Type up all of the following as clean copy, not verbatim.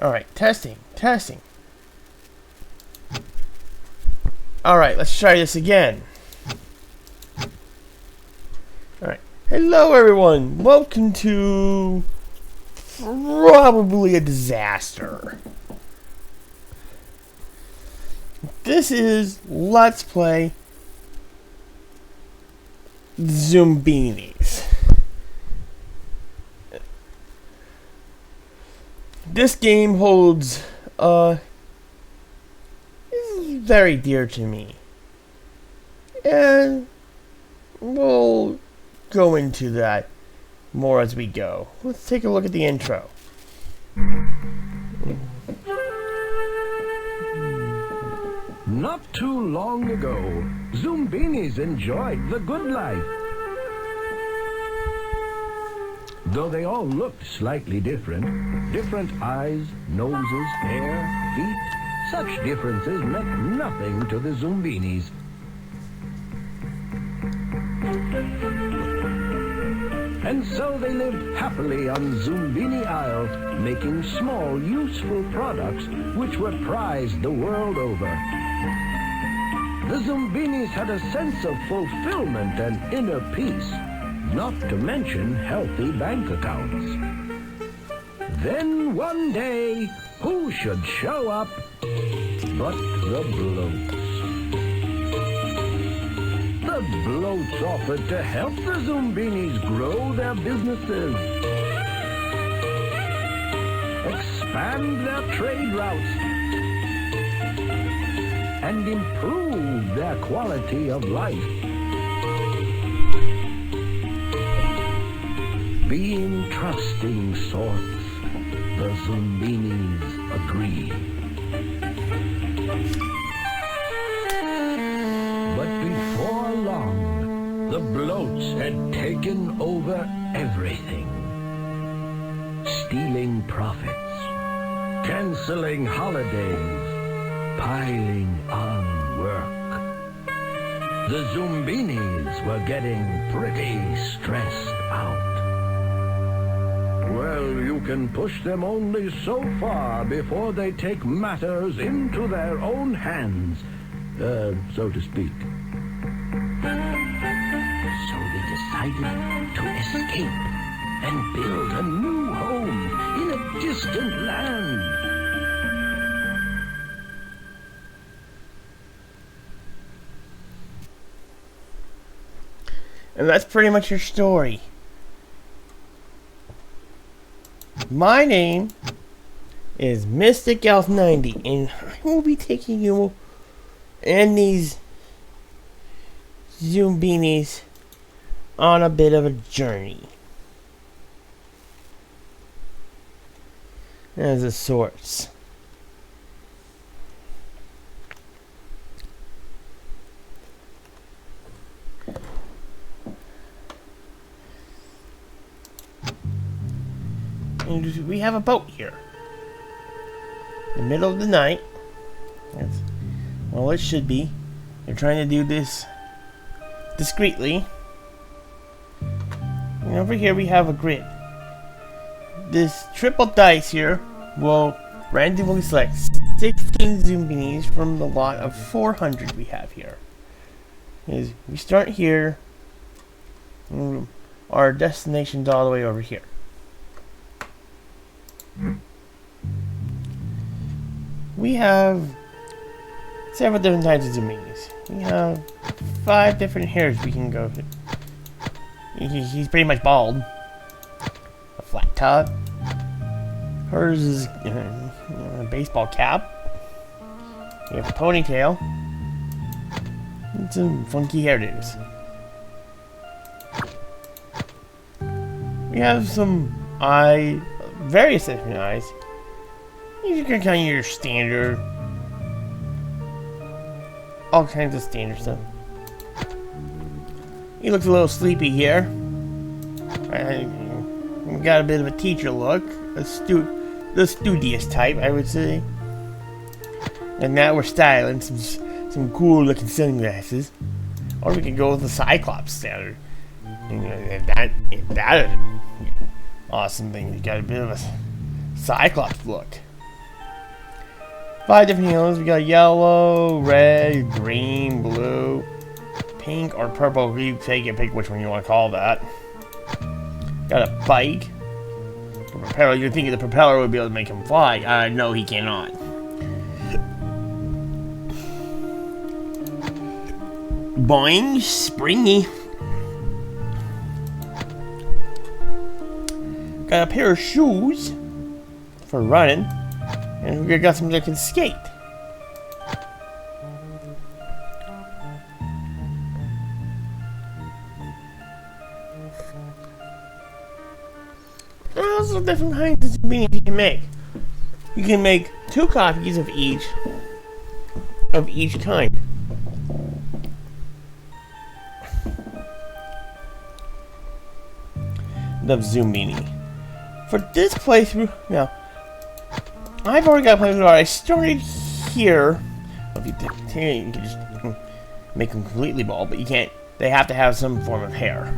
Alright, testing. Alright, let's try this again. Alright. Hello everyone! Welcome to probably a disaster. This is Let's Play Zoombinis. This game holds is very dear to me, and we'll go into that more as we go. Let's take a look at the intro. Not too long ago, Zoombinis enjoyed the good life. Though they all looked slightly different, different eyes, noses, hair, feet, such differences meant nothing to the Zoombinis. And so they lived happily on Zoombini Isle, making small, useful products which were prized the world over. The Zoombinis had a sense of fulfillment and inner peace, not to mention healthy bank accounts. Then one day, who should show up but the bloats? The bloats offered to help the Zoombinis grow their businesses, expand their trade routes, and improve their quality of life. Being trusting sorts, the Zoombinis agreed. But before long, the bloats had taken over everything. Stealing profits, canceling holidays, piling on work. The Zoombinis were getting pretty stressed out. Well, you can push them only so far before they take matters into their own hands, so to speak. So they decided to escape and build a new home in a distant land. And that's pretty much your story. My name is Mystic Elf 90, and I will be taking you and these Zoombinis on a bit of a journey. As of sorts. And we have a boat here. In the middle of the night. That's, well, it should be. They're trying to do this discreetly. And over here we have a grid. This triple dice here will randomly select 16 Zoombinis from the lot of 400 we have here. We start here. And our destination's all the way over here. We have several different types of Zoombinis. We have 5 different hairs we can go to. He's pretty much bald. A flat top. Hers is a baseball cap. We have a ponytail. And some funky hairdos. We have some various different eyes. You can kind of your standard, all kinds of standard stuff. He looks a little sleepy here. We got a bit of a teacher look, the studious type, I would say. And now we're styling some cool looking sunglasses, or we could go with the Cyclops standard. That is awesome thing. You got a bit of a Cyclops look. 5 different yellows. We got yellow, red, green, blue, pink, or purple. You take it, pick which one you want to call that. Got a bike. A propeller. You're thinking the propeller would be able to make him fly. No, he cannot. Boing, springy. Got a pair of shoes for running, and we got some that can skate. There's also different kinds of Zoombinis you can make. You can make 2 copies of each kind. The Zoombini. For this playthrough, now, I've already got a playthrough. I started here. If you can just make them completely bald, but you can't. They have to have some form of hair.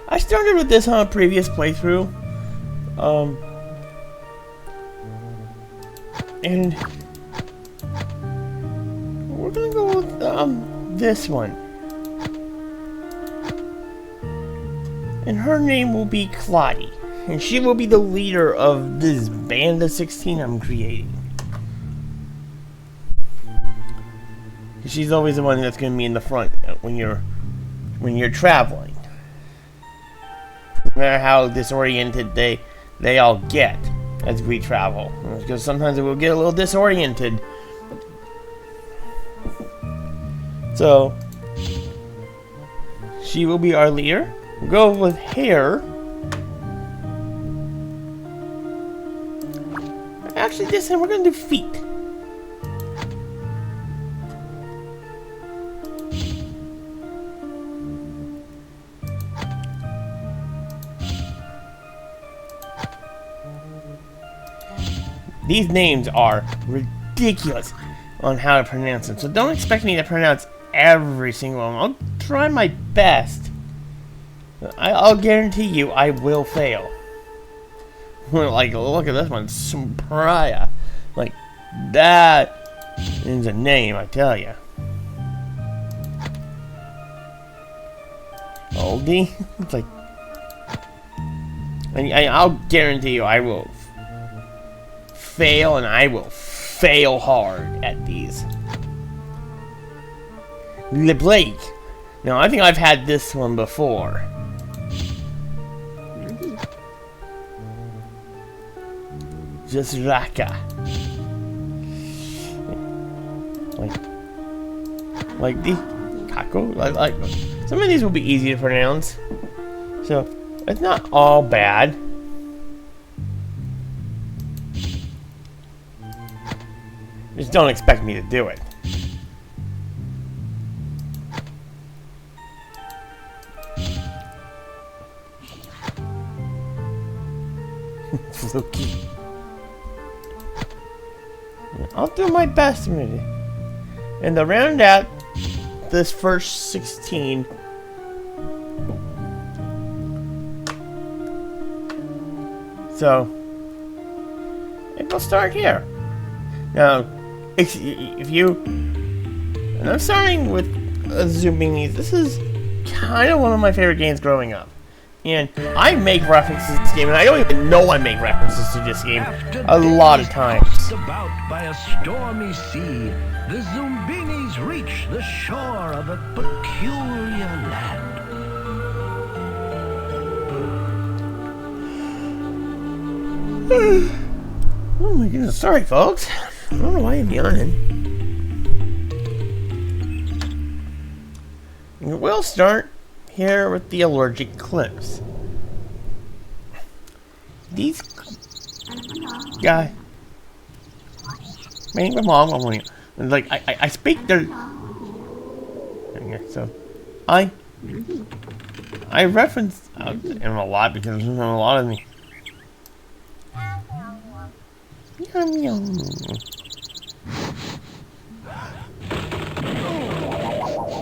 I started with this on a previous playthrough, and we're gonna go with this one. And her name will be Claudie. And she will be the leader of this band of 16 I'm creating. She's always the one that's going to be in the front when you're traveling. No matter how disoriented they all get as we travel. Because sometimes it will get a little disoriented. So, she will be our leader. We'll go with hair. Actually, this time we're going to do feet. These names are ridiculous on how to pronounce them, so don't expect me to pronounce every single one. I'll try my best. I'll guarantee you I will fail. Like, look at this one, Sombraya. Like, that is a name, I tell you. Oldie? It's like... And I'll guarantee you I will fail, and I will fail hard at these. Le Blake. Now, I think I've had this one before. Just Raka. Like the Kako. Like some of these will be easy to pronounce. So it's not all bad. Just don't expect me to do it. Fluky. I'll do my best with it. And to round out this first 16, so it will start here. Now, if you, and I'm starting with Zoombinis. This is kind of one of my favorite games growing up. And I make references to this game, and I don't even know I make references to this game a lot of times. About by a stormy sea, the Zoombinis reach the shore of a peculiar land. Oh my goodness, sorry folks. I don't know why I'm yawning. We'll start here with the allergic clips. These guys, my mom, like I speak their. So, I reference them a lot because there's a lot of me. Yum yum.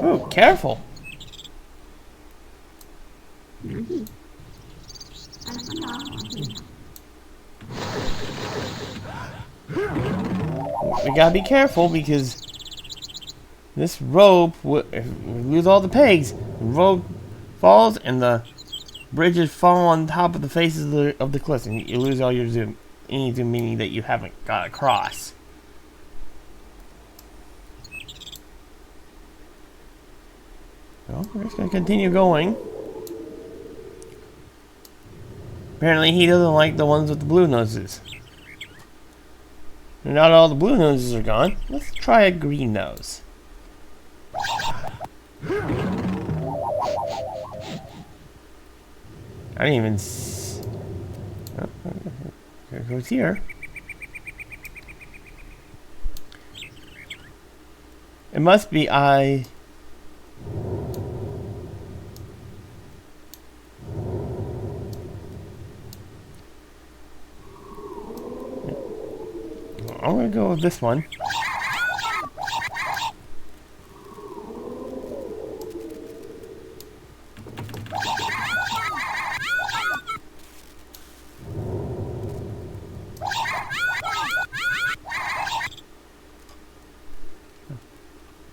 Oh, careful. We gotta be careful because this rope, if we lose all the pegs, the rope falls and the bridges fall on top of the faces of the cliffs, and you lose all your any Zoomini that you haven't got across. Well, we're just gonna continue going. Apparently he doesn't like the ones with the blue noses. Not all the blue noses are gone. Let's try a green nose. I didn't even oh, there goes here. It must be I... I'm gonna go with this one.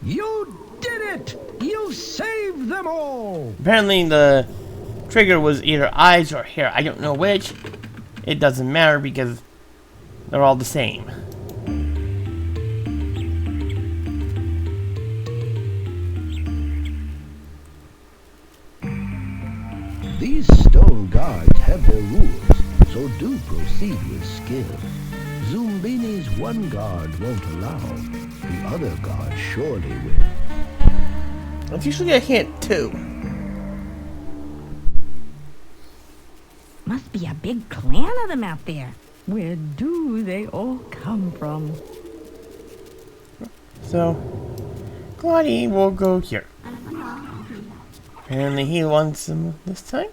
You did it! You saved them all! Apparently the trigger was either eyes or hair. I don't know which. It doesn't matter because they're all the same. These stone guards have their rules, so do proceed with skill. Zoombinis one guard won't allow, the other guard surely will. It's usually a hit too. Must be a big clan of them out there. Where do they all come from? So, Claudie will go here. Apparently he wants them this time.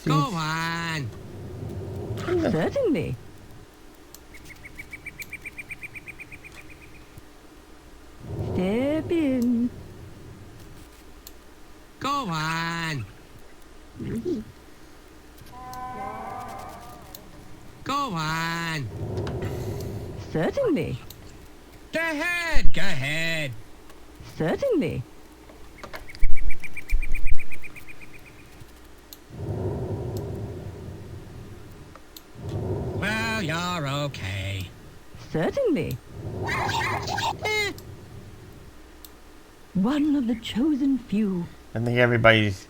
Go on. Certainly. Step in. Go on. Go on. Certainly. Go ahead. Go ahead. Certainly. Well, you're okay. Certainly. One of the chosen few. I think everybody's...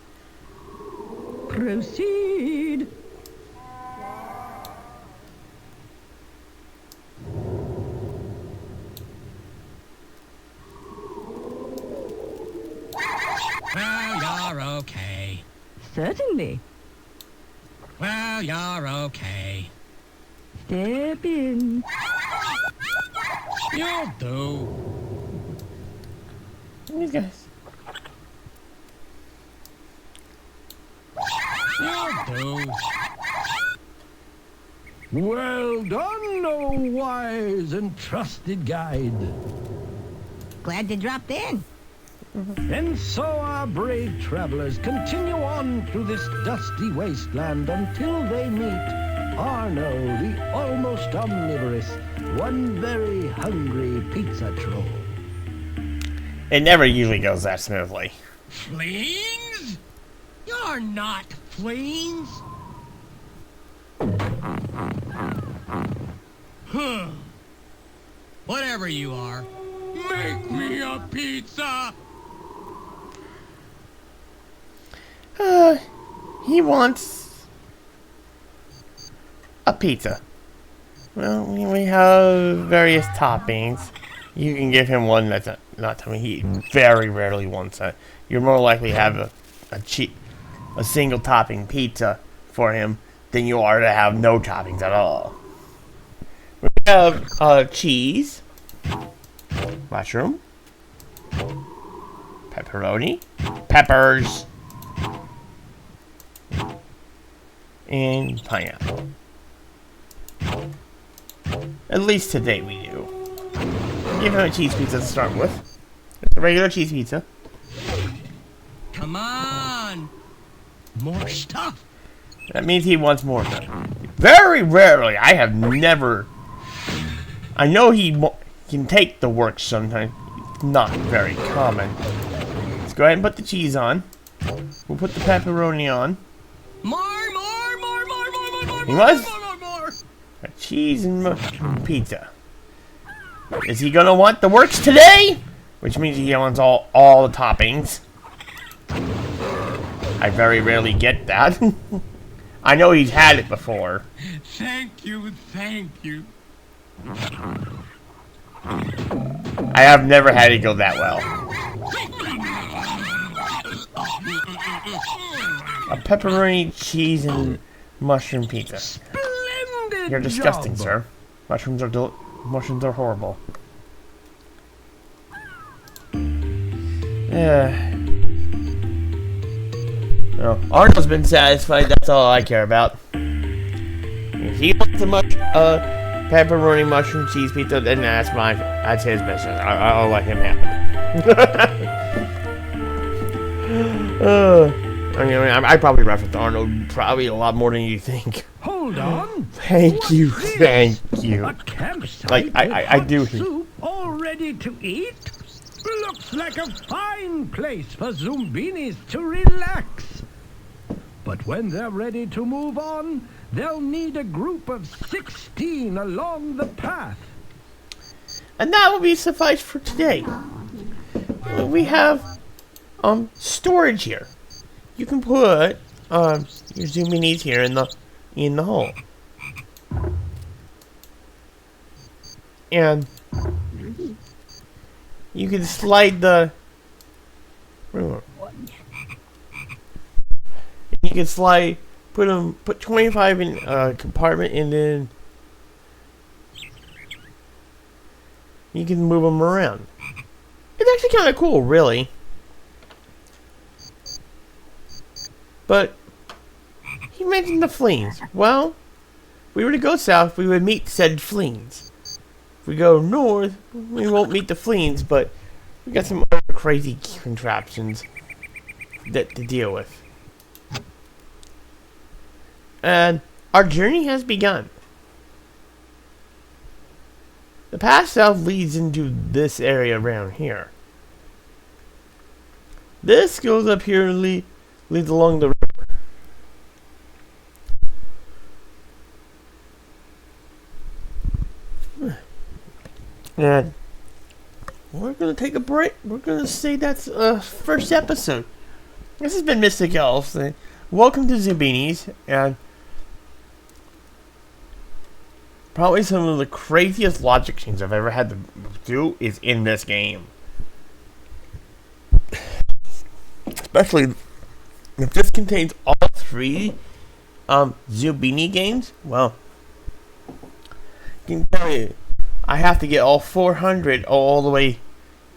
Proceed. Well, you're okay. Certainly. Well, you're okay. Step in. You'll do. These guys. You'll do. Well done, O wise and trusted guide. Glad you dropped in. And so our brave travelers continue on through this dusty wasteland until they meet Arno, the almost omnivorous, one very hungry pizza troll. It never usually goes that smoothly. Fleens? You're not fleens. Huh. Whatever you are, make me a pizza. He wants a pizza. Well, we have various toppings. You can give him one that's not topping. He very rarely wants that. You're more likely to have a single topping pizza for him than you are to have no toppings at all. We have cheese, mushroom, pepperoni, peppers, and pineapple. At least today we do. Give him a cheese pizza to start with. Just a regular cheese pizza. Come on. More stuff. That means he wants more. Very rarely. I have never. I know he can take the works sometimes. Not very common. Let's go ahead and put the cheese on. We'll put the pepperoni on. More. He was? More. A cheese and pizza. Is he gonna want the works today? Which means he wants all the toppings. I very rarely get that. I know he's had it before. Thank you. I have never had it go that well. A pepperoni, cheese, and mushroom pizza. Splendid You're disgusting, job. sir. Mushrooms are horrible. Well, Arnold's been satisfied. That's all I care about. If he wants the pepperoni, mushroom, cheese pizza, then that's his business. I'll let him have it. I probably referenced Arnold probably a lot more than you think. Hold on. Thank you. A campsite Like, with I hot do. soup all ready to eat? Looks like a fine place for Zoombinis to relax. But when they're ready to move on, they'll need a group of 16 along the path. And that will be suffice for today. We have storage here. You can put your Zoombinis here in the hole. And you can slide the put 25 in a compartment, and then you can move them around. It's actually kind of cool, really. But he mentioned the fleas. Well, if we were to go south, we would meet said fleas. If we go north, we won't meet the fleas, but we got some other crazy contraptions to deal with. And our journey has begun. The path south leads into this area around here. This goes up here and leads along the river. And we're going to take a break. We're going to say that's first episode. This has been Mystic Elf. Welcome to Zoombinis. And probably some of the craziest logic chains I've ever had to do is in this game. Especially if this contains all three Zoombinis games. Well, I can tell you, I have to get all 400 all the way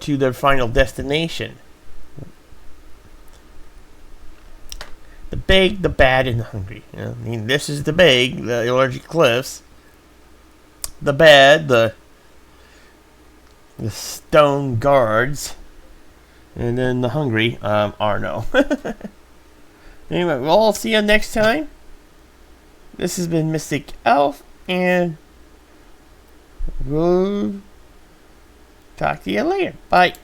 to their final destination. The big, the bad, and the hungry. You know, I mean, this is the big, the allergic cliffs. The bad, the stone guards. And then the hungry, Arno. Anyway, we'll all see you next time. This has been Mystic Elf, and we'll talk to you later. Bye.